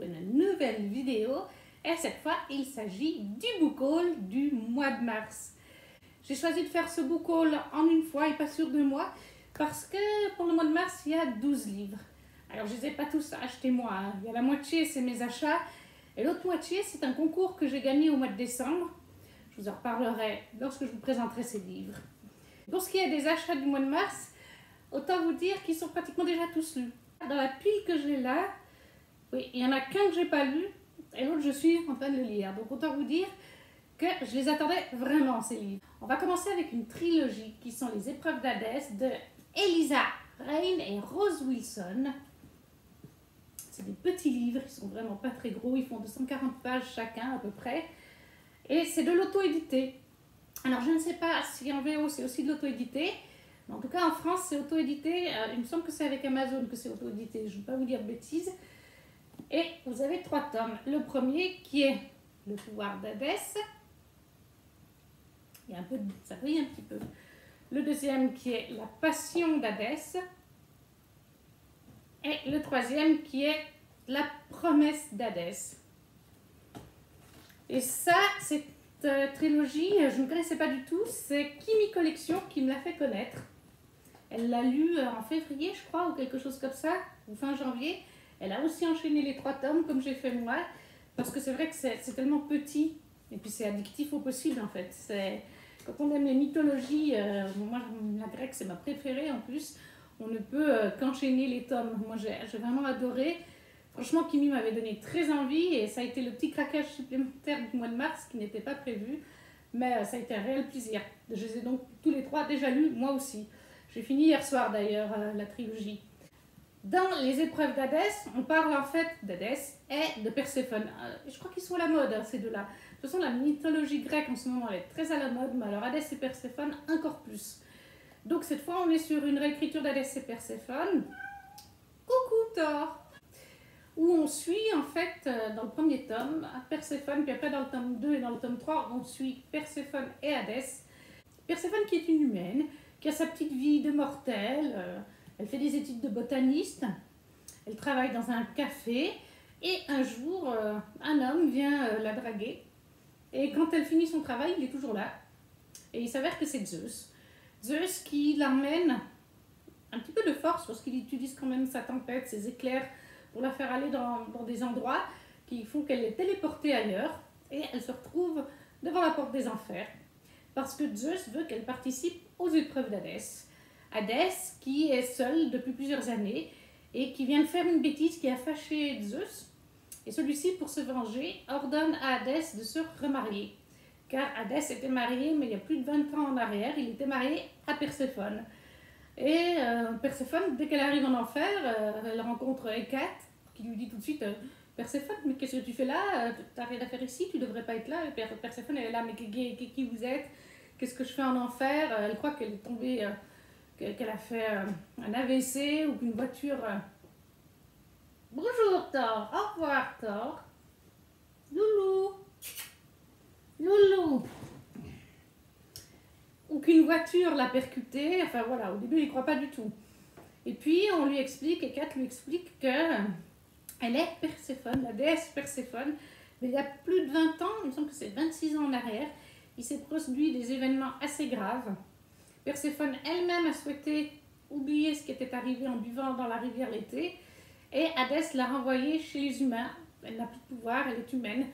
une nouvelle vidéo. Et cette fois, il s'agit du book haul du mois de mars. J'ai choisi de faire ce book haul en une fois et pas sur 2 mois parce que pour le mois de mars, il y a 12 livres. Alors, je ne les ai pas tous achetés moi. Il y a la moitié, c'est mes achats. Et l'autre moitié, c'est un concours que j'ai gagné au mois de décembre. Je vous en reparlerai lorsque je vous présenterai ces livres. Pour ce qui est des achats du mois de mars, autant vous dire qu'ils sont pratiquement déjà tous lus. Dans la pile que j'ai là, oui, il n'y en a qu'un que je n'ai pas lu et l'autre je suis en train de le lire. Donc autant vous dire que je les attendais vraiment ces livres. On va commencer avec une trilogie qui sont les épreuves d'Hadès de Eliza Rein et Rose Wilson. C'est des petits livres, ils sont vraiment pas très gros, ils font 240 pages chacun à peu près. Et c'est de l'auto-édité. Alors je ne sais pas si en VO c'est aussi de l'auto-édité. En tout cas, en France, c'est auto-édité. Il me semble que c'est avec Amazon que c'est auto-édité. Je ne vais pas vous dire de bêtises. Et vous avez 3 tomes. Le premier qui est Le pouvoir d'Hadès. Il y a un peu de... ça brille un petit peu. Le deuxième qui est La passion d'Hadès. Et le troisième qui est La promesse d'Hadès. Et ça, cette trilogie, je ne connaissais pas du tout. C'est Kimi Collection qui me l'a fait connaître. Elle l'a lu en février, je crois, ou quelque chose comme ça, ou fin janvier. Elle a aussi enchaîné les 3 tomes, comme j'ai fait moi, parce que c'est vrai que c'est tellement petit, et puis c'est addictif au possible, en fait. Quand on aime les mythologies, moi, la grecque, c'est ma préférée, en plus, on ne peut qu'enchaîner les tomes. Moi, j'ai vraiment adoré. Franchement, Kimi m'avait donné très envie, et ça a été le petit craquage supplémentaire du mois de mars, qui n'était pas prévu, mais ça a été un réel plaisir. Je les ai donc tous les 3 déjà lus, moi aussi. J'ai fini hier soir d'ailleurs la trilogie. Dans les épreuves d'Hadès, on parle en fait d'Hadès et de Perséphone. Je crois qu'ils sont à la mode, ces deux-là. De toute façon, la mythologie grecque en ce moment elle est très à la mode, mais alors Hadès et Perséphone encore plus. Donc cette fois, on est sur une réécriture d'Hadès et Perséphone. Coucou Thor! Où on suit en fait dans le premier tome Perséphone, puis après dans le tome 2 et dans le tome 3, on suit Perséphone et Hadès. Perséphone qui est une humaine, qui a sa petite vie de mortelle, elle fait des études de botaniste, elle travaille dans un café, et un jour, un homme vient la draguer, et quand elle finit son travail, il est toujours là, et il s'avère que c'est Zeus. Zeus qui l'emmène un petit peu de force, parce qu'il utilise quand même sa tempête, ses éclairs, pour la faire aller dans des endroits qui font qu'elle est téléportée ailleurs, et elle se retrouve devant la porte des enfers. Parce que Zeus veut qu'elle participe aux épreuves d'Hadès. Hadès qui est seul depuis plusieurs années et qui vient de faire une bêtise qui a fâché Zeus. Et celui-ci, pour se venger, ordonne à Hadès de se remarier. Car Hadès était marié, mais il y a plus de 20 ans en arrière, il était marié à Perséphone. Et Perséphone, dès qu'elle arrive en enfer, elle rencontre Hécate, qui lui dit tout de suite Perséphone, mais qu'est-ce que tu fais là? T'as rien à faire ici, tu devrais pas être là. Et Perséphone, elle est là, mais qui vous êtes? Qu'est-ce que je fais en enfer? Elle croit qu'elle est tombée, qu'elle a fait un AVC ou qu'une voiture... Bonjour Thor, au revoir Thor. Loulou, loulou. Ou qu'une voiture l'a percutée, enfin voilà, au début il ne croit pas du tout. Et puis on lui explique, et Kat lui explique que elle est Perséphone, la déesse Perséphone, mais il y a plus de 20 ans, il me semble que c'est 26 ans en arrière, il s'est produit des événements assez graves. Perséphone elle-même a souhaité oublier ce qui était arrivé en buvant dans la rivière l'été, et Hadès l'a renvoyée chez les humains. Elle n'a plus de pouvoir, elle est humaine.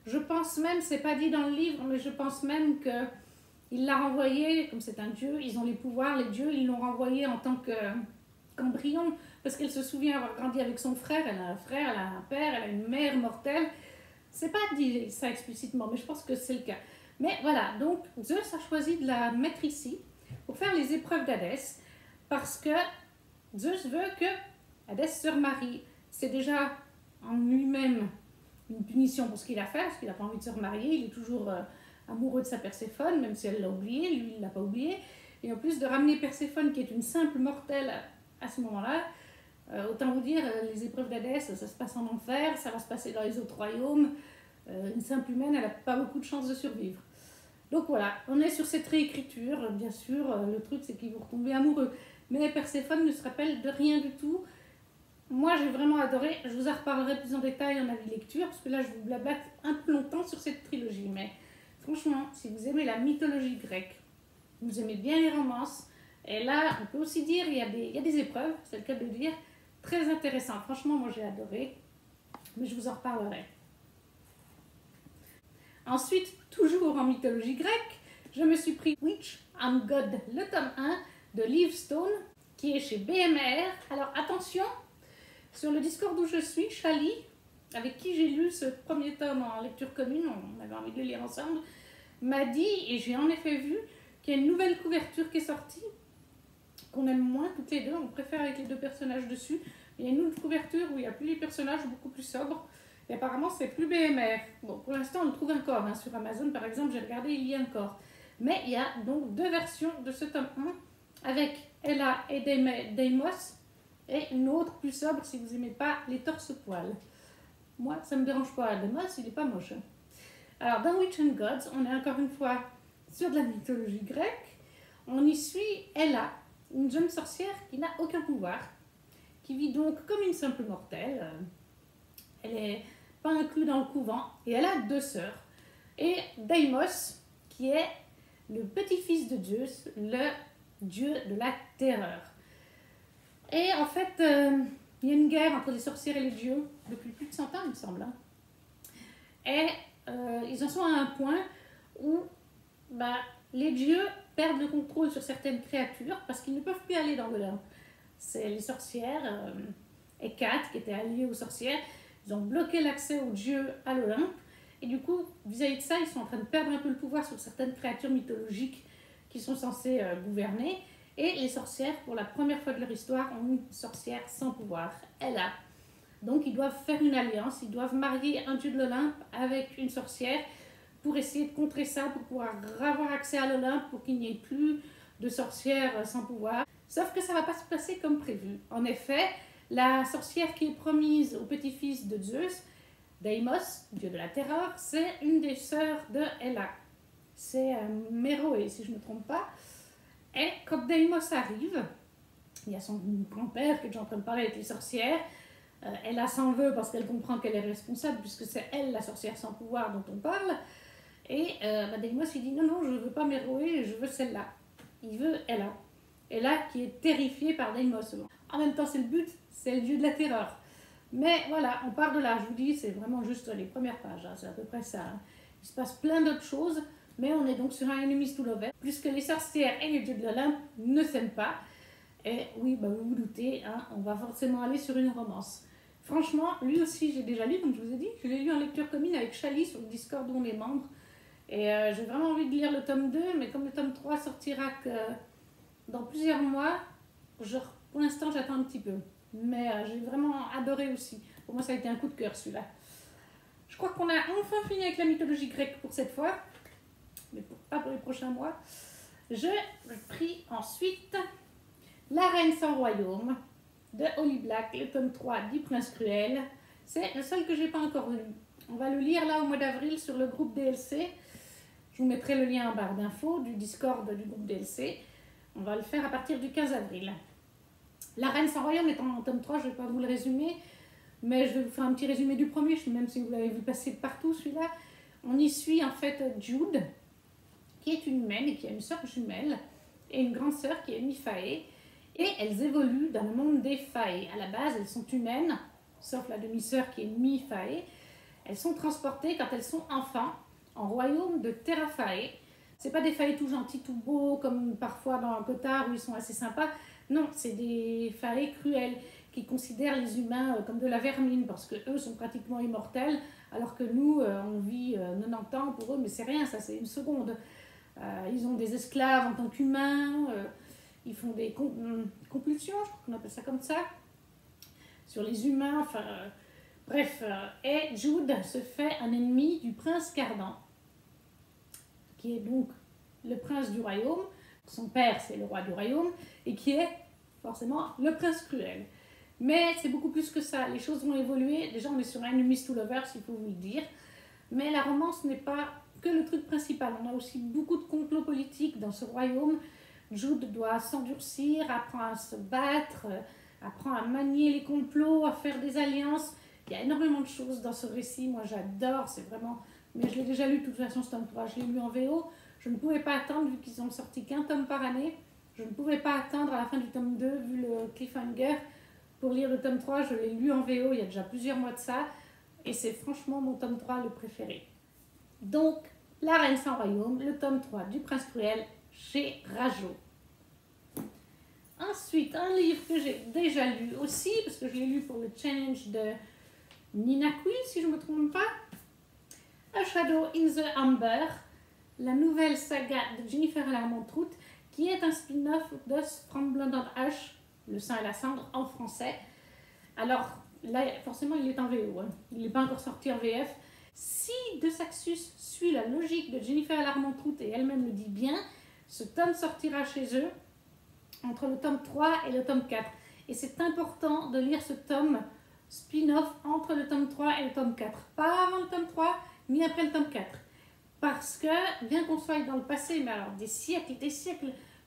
Je pense même, c'est pas dit dans le livre, mais je pense même qu'il l'a renvoyée, comme c'est un dieu, ils ont les pouvoirs, les dieux, ils l'ont renvoyée en tant qu'embryon, parce qu'elle se souvient avoir grandi avec son frère, elle a un frère, elle a un père, elle a une mère mortelle. C'est pas dit ça explicitement, mais je pense que c'est le cas. Mais voilà, donc Zeus a choisi de la mettre ici pour faire les épreuves d'Hadès, parce que Zeus veut que Hadès se remarie. C'est déjà en lui-même une punition pour ce qu'il a fait, parce qu'il n'a pas envie de se remarier, il est toujours amoureux de sa Perséphone, même si elle l'a oublié, lui il ne l'a pas oublié. Et en plus de ramener Perséphone, qui est une simple mortelle à ce moment-là, autant vous dire, les épreuves d'Hadès, ça se passe en enfer, ça va se passer dans les autres royaumes. Une simple humaine, elle n'a pas beaucoup de chances de survivre. Donc voilà, on est sur cette réécriture, bien sûr, le truc c'est qu'ils vont retomber amoureux. Mais Perséphone ne se rappelle de rien du tout. moi j'ai vraiment adoré. Je vous en reparlerai plus en détail en avis de lecture, parce que là je vous blablate un peu longtemps sur cette trilogie. Mais franchement, si vous aimez la mythologie grecque, vous aimez bien les romances, et là on peut aussi dire il y a des épreuves, c'est le cas de le dire, très intéressant. Franchement, moi j'ai adoré, mais je vous en reparlerai. Ensuite, toujours en mythologie grecque, je me suis pris Witch and God, le tome 1 de Liv Stone, qui est chez BMR. Alors attention, sur le Discord où je suis, Chali, avec qui j'ai lu ce premier tome en lecture commune, on avait envie de le lire ensemble, m'a dit, et j'ai en effet vu, qu'il y a une nouvelle couverture qui est sortie, qu'on aime moins toutes les deux, on préfère avec les deux personnages dessus. Il y a une autre couverture où il n'y a plus les personnages, beaucoup plus sobres, et apparemment c'est plus BMR. Bon, pour l'instant on le trouve encore, hein. Sur Amazon par exemple, j'ai regardé, il y a encore. Mais il y a donc deux versions de ce tome 1, avec Ella et Deimos, et une autre plus sobre si vous n'aimez pas les torse-poils. Moi, ça ne me dérange pas, Deimos, il n'est pas moche. Alors, dans Witch and Gods, on est encore une fois sur de la mythologie grecque. On y suit Ella, une jeune sorcière qui n'a aucun pouvoir, qui vit donc comme une simple mortelle. Elle n'est pas inclue dans le couvent, et elle a deux sœurs. Et Deimos, qui est le petit-fils de Zeus, le dieu de la terreur. Et en fait, il y a une guerre entre les sorcières et les dieux depuis plus de 100 ans, il me semble. Hein. Et ils en sont à un point où les dieux perdent le contrôle sur certaines créatures parce qu'ils ne peuvent plus aller dans l'Olympe. C'est les sorcières, Hécate, qui était alliée aux sorcières, ils ont bloqué l'accès aux dieux à l'Olympe. Et du coup, vis-à-vis de ça, ils sont en train de perdre un peu le pouvoir sur certaines créatures mythologiques qui sont censées gouverner. Et les sorcières, pour la première fois de leur histoire, ont une sorcière sans pouvoir, Ella. Donc ils doivent faire une alliance, ils doivent marier un dieu de l'Olympe avec une sorcière pour essayer de contrer ça, pour pouvoir avoir accès à l'Olympe, pour qu'il n'y ait plus de sorcières sans pouvoir. Sauf que ça ne va pas se passer comme prévu. En effet, la sorcière qui est promise au petit-fils de Zeus, Deimos, dieu de la terreur, c'est une des sœurs de Ella. C'est Méroé, si je ne me trompe pas. Et quand Deimos arrive, il y a son grand-père qui est déjà en train de parler avec les sorcières. Ella s'en veut parce qu'elle comprend qu'elle est responsable, puisque c'est elle, la sorcière sans pouvoir, dont on parle. Et Deimos lui dit non, je ne veux pas Méroé, je veux celle-là. Il veut Ella. Ella qui est terrifiée par Deimos. En même temps, c'est le but, c'est le dieu de la terreur. Mais voilà, on part de là, je vous dis, c'est vraiment juste les premières pages, hein, c'est à peu près ça. Hein. Il se passe plein d'autres choses, mais on est donc sur un enemies to lovers, puisque les sorcières et les dieux de l'Olympe ne s'aiment pas. Et oui, vous vous doutez, hein, on va forcément aller sur une romance. Franchement, lui aussi, j'ai déjà lu, comme je vous ai dit, je l'ai lu en lecture commune avec Chali sur le Discord où on est membre. Et j'ai vraiment envie de lire le tome 2, mais comme le tome 3 sortira que dans plusieurs mois, pour l'instant j'attends un petit peu. Mais j'ai vraiment adoré aussi. Pour moi, ça a été un coup de cœur celui-là. Je crois qu'on a enfin fini avec la mythologie grecque pour cette fois, mais pas pour les prochains mois. Je pris ensuite La Reine sans royaume de Holly Black, le tome 3 du Prince Cruel. C'est le seul que j'ai pas encore lu. On va le lire là au mois d'avril sur le groupe DLC. Je vous mettrai le lien en barre d'infos du Discord du groupe DLC. On va le faire à partir du 15 avril. La Reine sans royaume est en tome 3, je ne vais pas vous le résumer, mais je vais vous faire un petit résumé du premier, même si vous l'avez vu passer partout celui-là. On y suit en fait Jude, qui est une humaine et qui a une sœur jumelle, et une grande sœur qui est Miphaé, et elles évoluent dans le monde des Faé. À la base, elles sont humaines, sauf la demi-sœur qui est Miphaé. Elles sont transportées quand elles sont enfants en royaume de Terra Faé. C'est pas des Faé tout gentils, tout beaux, comme parfois dans Cotard où ils sont assez sympas. Non, c'est des Faé cruels qui considèrent les humains comme de la vermine parce qu'eux sont pratiquement immortels alors que nous, on vit 90 ans pour eux, mais c'est rien, ça c'est une seconde. Ils ont des esclaves en tant qu'humains, ils font des compulsions, je crois qu'on appelle ça comme ça, sur les humains, enfin bref. Et Jude se fait un ennemi du prince Cardan, qui est donc le prince du royaume. Son père, c'est le roi du royaume, et qui est forcément le prince cruel. Mais c'est beaucoup plus que ça. Les choses vont évoluer. Déjà, on est sur un enemies to lovers, il faut vous le dire. Mais la romance n'est pas que le truc principal. On a aussi beaucoup de complots politiques dans ce royaume. Jude doit s'endurcir, apprendre à se battre, apprend à manier les complots, à faire des alliances. Il y a énormément de choses dans ce récit. Moi, j'adore. C'est vraiment... Mais je l'ai déjà lu de toute façon, ce tome 3. Je l'ai lu en VO. Je ne pouvais pas attendre, vu qu'ils ont sorti qu'un tome par année. Je ne pouvais pas attendre à la fin du tome 2, vu le cliffhanger, pour lire le tome 3. Je l'ai lu en VO il y a déjà plusieurs mois de ça. Et c'est franchement mon tome 3 le préféré. Donc, La Reine sans Royaume, le tome 3 du Prince Cruel, chez Rajo. Ensuite, un livre que j'ai déjà lu aussi, parce que je l'ai lu pour le challenge de Nina Quill, si je ne me trompe pas. A Shadow in the Amber, la nouvelle saga de Jennifer Larmont-Root, qui est un spin-off de From Blood and Ash, Le sang et la cendre en français. Alors, là, forcément, il est en VO, hein. Il n'est pas encore sorti en VF. Si De Saxus suit la logique de Jennifer Larmont-Root et elle-même le dit bien, ce tome sortira chez eux entre le tome 3 et le tome 4. Et c'est important de lire ce tome spin-off entre le tome 3 et le tome 4. Pas avant le tome 3, ni après le tome 4. Parce que, bien qu'on soit dans le passé, mais alors des siècles,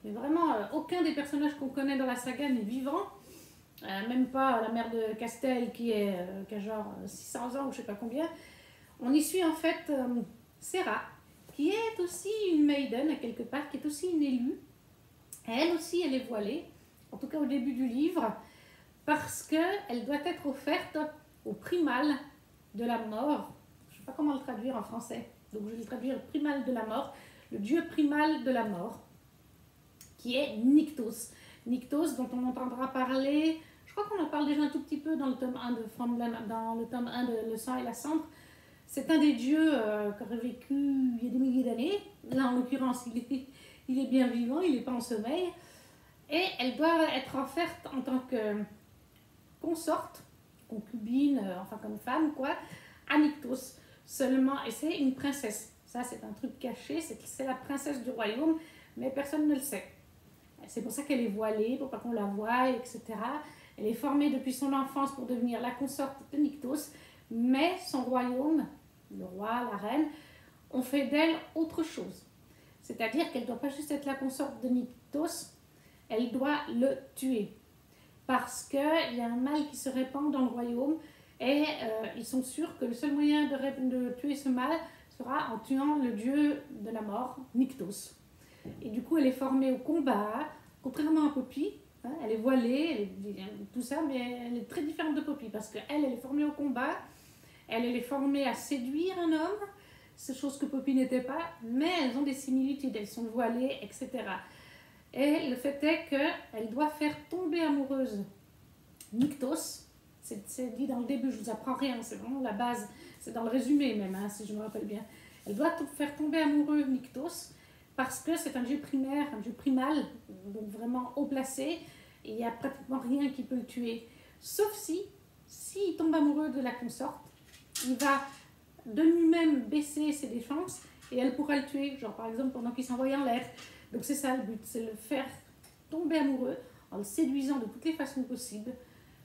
mais vraiment aucun des personnages qu'on connaît dans la saga n'est vivant. Même pas la mère de Castel qui a genre 600 ans ou je sais pas combien. On y suit en fait Serah, qui est aussi une maiden à quelque part, qui est aussi une élue. Elle aussi, elle est voilée, en tout cas au début du livre, parce qu'elle doit être offerte au primal de la mort. Je ne sais pas comment le traduire en français, donc je vais le traduire primal de la mort, le dieu primal de la mort, qui est Nyktos. Nyktos, dont on entendra parler, je crois qu'on en parle déjà un tout petit peu dans le tome 1 de dans le tome 1 de Le sang et la cendre. C'est un des dieux qui aurait vécu il y a des milliers d'années. Là, en l'occurrence, il est bien vivant, il n'est pas en sommeil. Et elle doit être offerte en tant que consorte, concubine, enfin comme femme, quoi, à Nyktos. Seulement, et c'est une princesse. Ça, c'est un truc caché, c'est la princesse du royaume, mais personne ne le sait. C'est pour ça qu'elle est voilée, pour pas qu'on la voie, etc. Elle est formée depuis son enfance pour devenir la consorte de Nyktos, mais son royaume, le roi, la reine, ont fait d'elle autre chose. C'est-à-dire qu'elle ne doit pas juste être la consorte de Nyktos, elle doit le tuer. Parce qu'il y a un mal qui se répand dans le royaume et ils sont sûrs que le seul moyen de tuer ce mal sera en tuant le dieu de la mort, Nyktos. Et du coup, elle est formée au combat, contrairement à Poppy. Hein, elle est voilée, tout ça, mais elle est très différente de Poppy parce qu'elle est formée au combat, elle est formée à séduire un homme, c'est chose que Poppy n'était pas, mais elles ont des similitudes, elles sont voilées, etc. Et le fait est qu'elle doit faire tomber amoureuse Nyktos. C'est dit dans le début, je ne vous apprends rien, c'est vraiment la base, c'est dans le résumé même, hein, si je me rappelle bien. Elle doit faire tomber amoureux Nyktos parce que c'est un dieu primaire, un dieu primal, donc vraiment haut placé, et il n'y a pratiquement rien qui peut le tuer. Sauf s'il tombe amoureux de la consorte, il va de lui-même baisser ses défenses et elle pourra le tuer, genre par exemple pendant qu'il s'envoie en l'air. Donc c'est ça le but, c'est le faire tomber amoureux en le séduisant de toutes les façons possibles.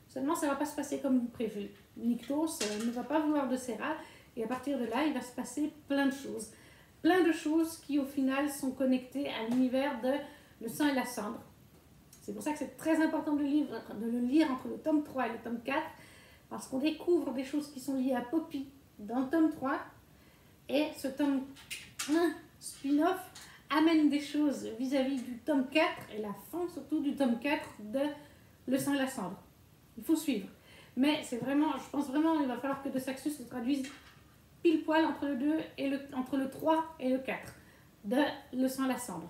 Seulement ça ne va pas se passer comme prévu. Nyktos ne va pas vouloir de Serah et à partir de là il va se passer plein de choses. Plein de choses qui au final sont connectées à l'univers de Le sang et la cendre. C'est pour ça que c'est très important de le lire entre le tome 3 et le tome 4 parce qu'on découvre des choses qui sont liées à Poppy dans le tome 3 et ce tome 1 spin-off amène des choses vis-à-vis du tome 4 et la fin surtout du tome 4 de Le sang et la cendre. Il faut suivre. Mais c'est vraiment, je pense vraiment qu'il va falloir que De Saxus se traduise pile poil entre le 2 et entre le 3 et le 4 de Le sang et la cendre.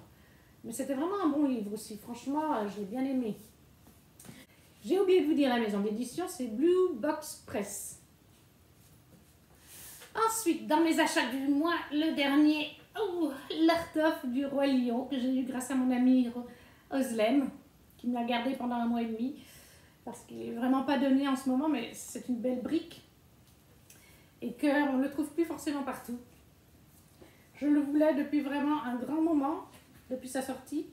Mais c'était vraiment un bon livre aussi, franchement, je l'ai bien aimé. J'ai oublié de vous dire la maison d'édition, c'est Blue Box Press. Ensuite, dans mes achats du mois, le dernier, l'Art of du Roi Lion, que j'ai eu grâce à mon ami Oslem, qui me l'a gardé pendant 1 mois et demi, parce qu'il n'est vraiment pas donné en ce moment, mais c'est une belle brique, et qu'on ne le trouve plus forcément partout. Je le voulais depuis vraiment un grand moment, depuis sa sortie,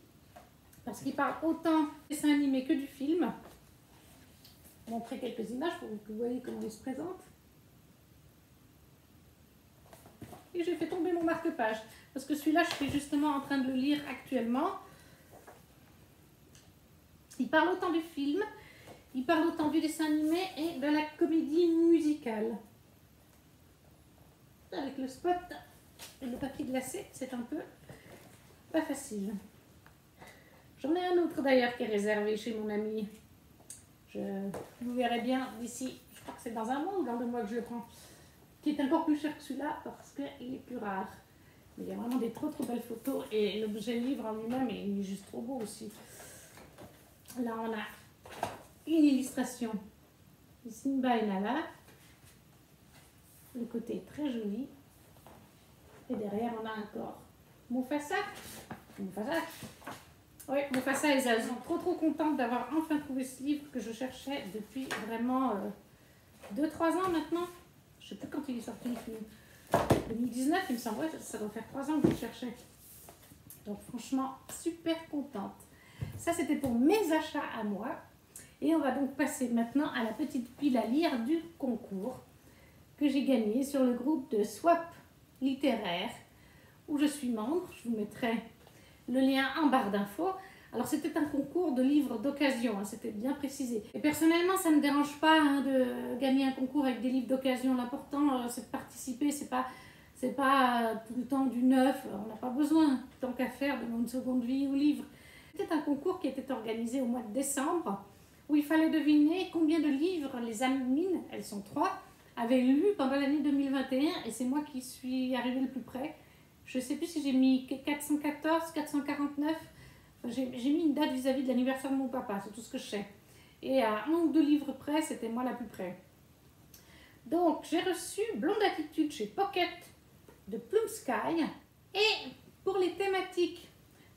parce qu'il parle autant du dessin animé que du film. Je vais vous montrer quelques images pour que vous voyez comment il se présente. Et j'ai fait tomber mon marque-page, parce que celui-là, je suis justement en train de le lire actuellement. Il parle autant du film, Il parle autant du dessin animé et de la comédie musicale. Avec le spot et le papier glacé, c'est un peu pas facile. J'en ai un autre d'ailleurs qui est réservé chez mon ami. Vous verrez bien d'ici, je crois que c'est dans un mois ou dans 2 mois que je le prends, qui est encore plus cher que celui-là parce qu'il est plus rare. Mais il y a vraiment des trop belles photos et l'objet livre en lui-même il est juste trop beau aussi. Là on a une illustration de Simba et Nala. Le côté est très joli. Et derrière on a un corps. Mufasa. Oui, Mufasa et Zazu. Trop contente d'avoir enfin trouvé ce livre que je cherchais depuis vraiment 2-3 ans maintenant. Je ne sais plus quand il est sorti le film. 2019, il me semble, ouais, ça doit faire 3 ans que je le cherchais. Donc franchement, super contente. Ça, c'était pour mes achats à moi. Et on va donc passer maintenant à la petite pile à lire du concours que j'ai gagné sur le groupe de Swap littéraire où je suis membre. Je vous mettrai le lien en barre d'infos. Alors c'était un concours de livres d'occasion, hein, c'était bien précisé. Et personnellement, ça ne me dérange pas hein, de gagner un concours avec des livres d'occasion. L'important, c'est de participer, c'est pas tout le temps du neuf. On n'a pas besoin, tant qu'à faire, de une seconde vie ou livre. C'était un concours qui était organisé au mois de décembre, où il fallait deviner combien de livres les admins, elles sont 3, avaient lu pendant l'année 2021, et c'est moi qui suis arrivée le plus près. Je ne sais plus si j'ai mis 414, 449. J'ai mis une date vis-à-vis de l'anniversaire de mon papa, c'est tout ce que je sais. Et à 1 ou 2 livres près, c'était moi la plus près. Donc, j'ai reçu Blonde Attitude chez Pocket de Plum Sky. Et pour les thématiques,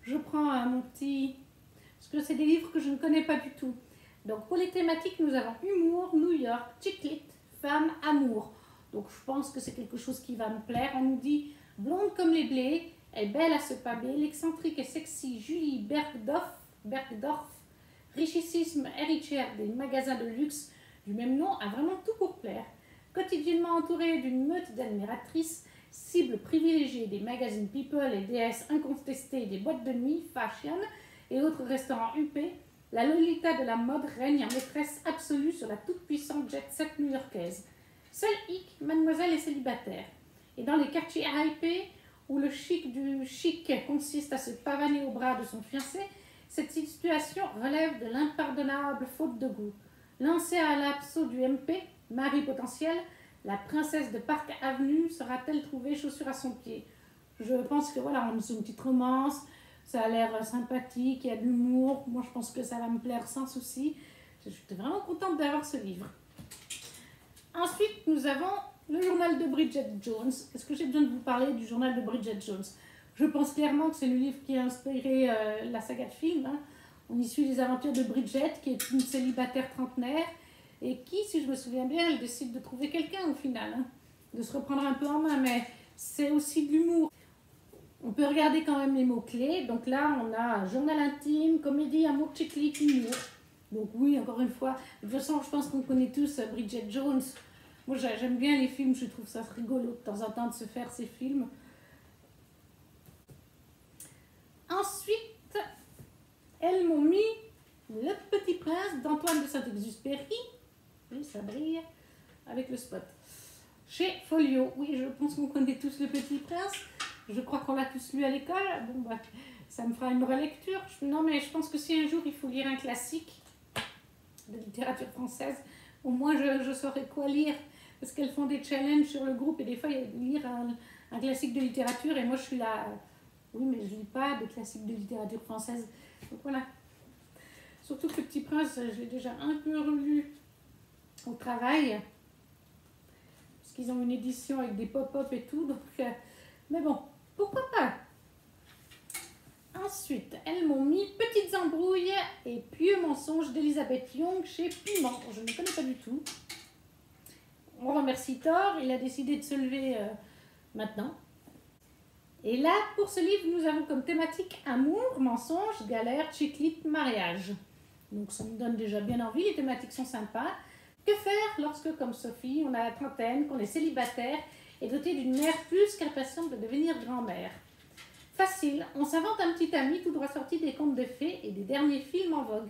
je prends mon petit... Parce que c'est des livres que je ne connais pas du tout. Donc, pour les thématiques, nous avons humour, New York, chick lit, femme, amour. Donc, je pense que c'est quelque chose qui va me plaire. On nous dit... Blonde comme les blés, est belle à se paber, l'excentrique et sexy Julie Bergdorf, richissime héritière des magasins de luxe du même nom, a vraiment tout pour plaire. Quotidiennement entourée d'une meute d'admiratrices, cible privilégiée des magazines People et déesse incontestée des boîtes de nuit, fashion et autres restaurants huppés, la Lolita de la mode règne en maîtresse absolue sur la toute-puissante jet-set new-yorkaise. Seule hic, mademoiselle est célibataire. Et dans les quartiers hypés, où le chic du chic consiste à se pavaner au bras de son fiancé, cette situation relève de l'impardonnable faute de goût. Lancée à l'assaut du MP, mari potentiel, la princesse de Park Avenue sera-t-elle trouvée chaussure à son pied? Je pense que voilà, c'est une petite romance, ça a l'air sympathique, il y a de l'humour, moi je pense que ça va me plaire sans souci. J'étais vraiment contente d'avoir ce livre. Ensuite, nous avons le journal de Bridget Jones. Est-ce que j'ai besoin de vous parler du journal de Bridget Jones? Je pense clairement que c'est le livre qui a inspiré la saga de film. Hein. On y suit les aventures de Bridget, qui est une célibataire trentenaire, et qui, si je me souviens bien, elle décide de trouver quelqu'un au final, hein, de se reprendre un peu en main, mais c'est aussi de l'humour. On peut regarder quand même les mots-clés. Donc là, on a journal intime, comédie, amour, chick lit, humour. Donc oui, encore une fois, de toute façon, je pense qu'on connaît tous Bridget Jones. Moi, j'aime bien les films, je trouve ça rigolo de temps en temps de se faire ces films. Ensuite, elles m'ont mis Le Petit Prince d'Antoine de Saint-Exupéry. Oui, ça brille avec le spot. Chez Folio. Oui, je pense qu'on connaît tous Le Petit Prince. Je crois qu'on l'a tous lu à l'école. Bon, bah, ça me fera une relecture. Non, mais je pense que si un jour il faut lire un classique de littérature française, au moins je saurais quoi lire. Parce qu'elles font des challenges sur le groupe et des fois, il y a lire un classique de littérature et moi, je suis là. Oui, mais je ne lis pas de classiques de littérature française. Donc voilà. Surtout que Le Petit Prince, je l'ai déjà un peu relu au travail. Parce qu'ils ont une édition avec des pop-up et tout. Donc, mais bon, pourquoi pas? Ensuite, elles m'ont mis Petites embrouilles et Pieux mensonges d'Elisabeth Young chez Piment. Je ne connais pas du tout. On remercie Thor, il a décidé de se lever maintenant. Et là, pour ce livre, nous avons comme thématique amour, mensonge, galère, chick lit, mariage. Donc ça me donne déjà bien envie, les thématiques sont sympas. Que faire lorsque, comme Sophie, on a la trentaine, qu'on est célibataire et doté d'une mère plus qu'impatiente de devenir grand-mère? Facile, on s'invente un petit ami tout droit sorti des contes de fées et des derniers films en vogue.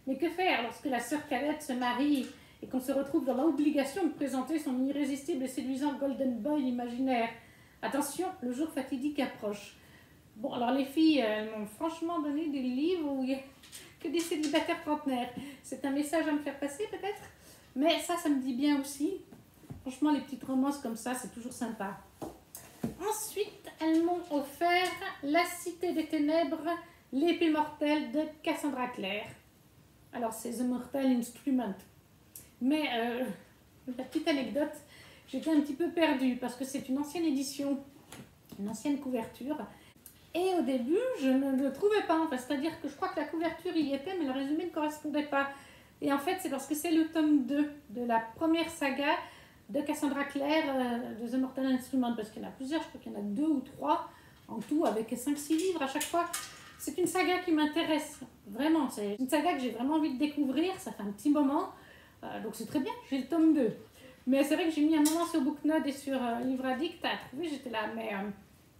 Mais que faire lorsque la sœur cadette se marie et qu'on se retrouve dans l'obligation de présenter son irrésistible et séduisant Golden Boy imaginaire? Attention, le jour fatidique approche. Bon, alors les filles, elles m'ont franchement donné des livres où il n'y a que des célibataires trentenaires. C'est un message à me faire passer peut-être, mais ça me dit bien aussi. Franchement, les petites romances comme ça, c'est toujours sympa. Ensuite, elles m'ont offert La Cité des Ténèbres, l'épée mortelle de Cassandra Clare. Alors, c'est The Mortal Instrument. Mais, la petite anecdote, j'étais un petit peu perdue parce que c'est une ancienne édition, une ancienne couverture. Et au début, je ne le trouvais pas. Enfin, c'est-à-dire que je crois que la couverture y était, mais le résumé ne correspondait pas. Et en fait, c'est parce que c'est le tome 2 de la première saga de Cassandra Clare de The Mortal Instrument, parce qu'il y en a plusieurs, je crois qu'il y en a 2 ou 3 en tout, avec 5-6 livres à chaque fois. C'est une saga qui m'intéresse, vraiment. C'est une saga que j'ai vraiment envie de découvrir, ça fait un petit moment, donc c'est très bien, j'ai le tome 2. Mais c'est vrai que j'ai mis un moment sur Booknode et sur Livre Addict à trouver, j'étais là, mais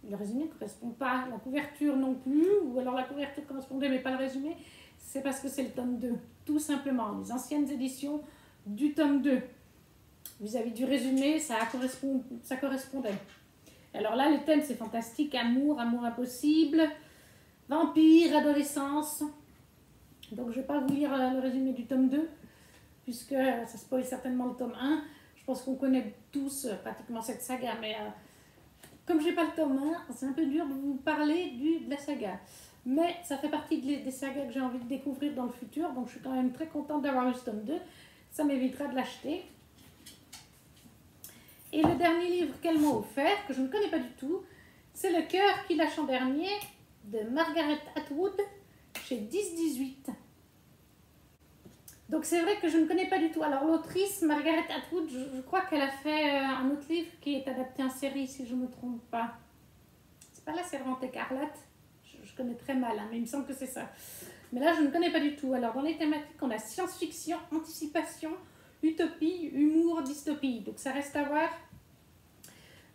le résumé ne correspond pas, la couverture non plus, ou alors la couverture correspondait mais pas le résumé, c'est parce que c'est le tome 2, tout simplement, les anciennes éditions du tome 2. Vis-à-vis du résumé, ça correspondait. Alors là, le thème, c'est fantastique, amour, amour impossible, vampire, adolescence. Donc, je ne vais pas vous lire le résumé du tome 2, puisque ça spoil certainement le tome 1. Je pense qu'on connaît tous pratiquement cette saga, mais comme je n'ai pas le tome 1, c'est un peu dur de vous parler de la saga. Mais ça fait partie des sagas que j'ai envie de découvrir dans le futur, donc je suis quand même très contente d'avoir eu ce tome 2. Ça m'évitera de l'acheter. Et le dernier livre qu'elle m'a offert, que je ne connais pas du tout, c'est Le cœur qui lâche en dernier de Margaret Atwood chez 10-18. Donc c'est vrai que je ne connais pas du tout. Alors l'autrice Margaret Atwood, je crois qu'elle a fait un autre livre qui est adapté en série, si je ne me trompe pas. C'est pas La Servante écarlate, je connais très mal, hein, mais il me semble que c'est ça. Mais là je ne connais pas du tout. Alors dans les thématiques, on a science-fiction, anticipation, utopie, humour, dystopie. Donc ça reste à voir.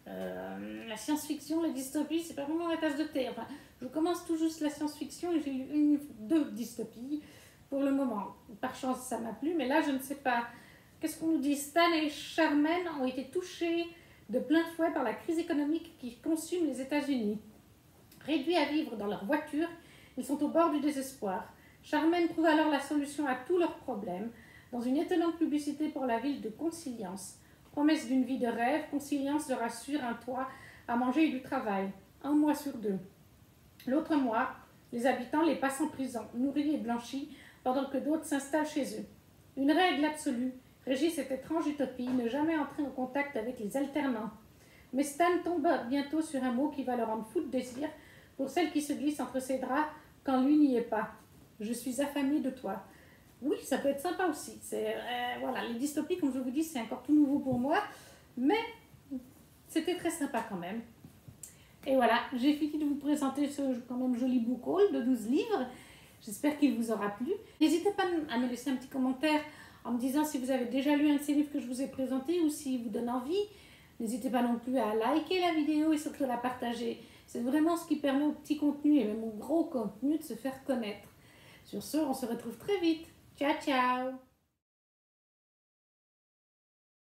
La science-fiction, la dystopie, c'est pas vraiment la tasse de thé. Enfin, je commence tout juste la science-fiction et j'ai lu 2 dystopies pour le moment. Par chance, ça m'a plu, mais là, je ne sais pas. Qu'est-ce qu'on nous dit? Stan et Charmaine ont été touchés de plein fouet par la crise économique qui consume les États-Unis. Réduits à vivre dans leur voiture, ils sont au bord du désespoir. Charmaine trouve alors la solution à tous leurs problèmes dans une étonnante publicité pour la ville de Consilience. Promesse d'une vie de rêve, Consilience leur assure un toit, à manger et du travail, 1 mois sur 2. L'autre mois, les habitants les passent en prison, nourris et blanchis, pendant que d'autres s'installent chez eux. Une règle absolue régit cette étrange utopie, ne jamais entrer en contact avec les alternants. Mais Stan tombe bientôt sur un mot qui va le rendre fou de désir pour celle qui se glisse entre ses draps quand lui n'y est pas. Je suis affamée de toi. Oui, ça peut être sympa aussi. Voilà, les dystopies, comme je vous dis, c'est encore tout nouveau pour moi, mais c'était très sympa quand même. Et voilà, j'ai fini de vous présenter ce quand même joli book haul de 12 livres. J'espère qu'il vous aura plu. N'hésitez pas à me laisser un petit commentaire en me disant si vous avez déjà lu un de ces livres que je vous ai présentés ou s'il vous donne envie. N'hésitez pas non plus à liker la vidéo et surtout à la partager. C'est vraiment ce qui permet au petit contenu et même au gros contenu de se faire connaître. Sur ce, on se retrouve très vite. Ciao, ciao!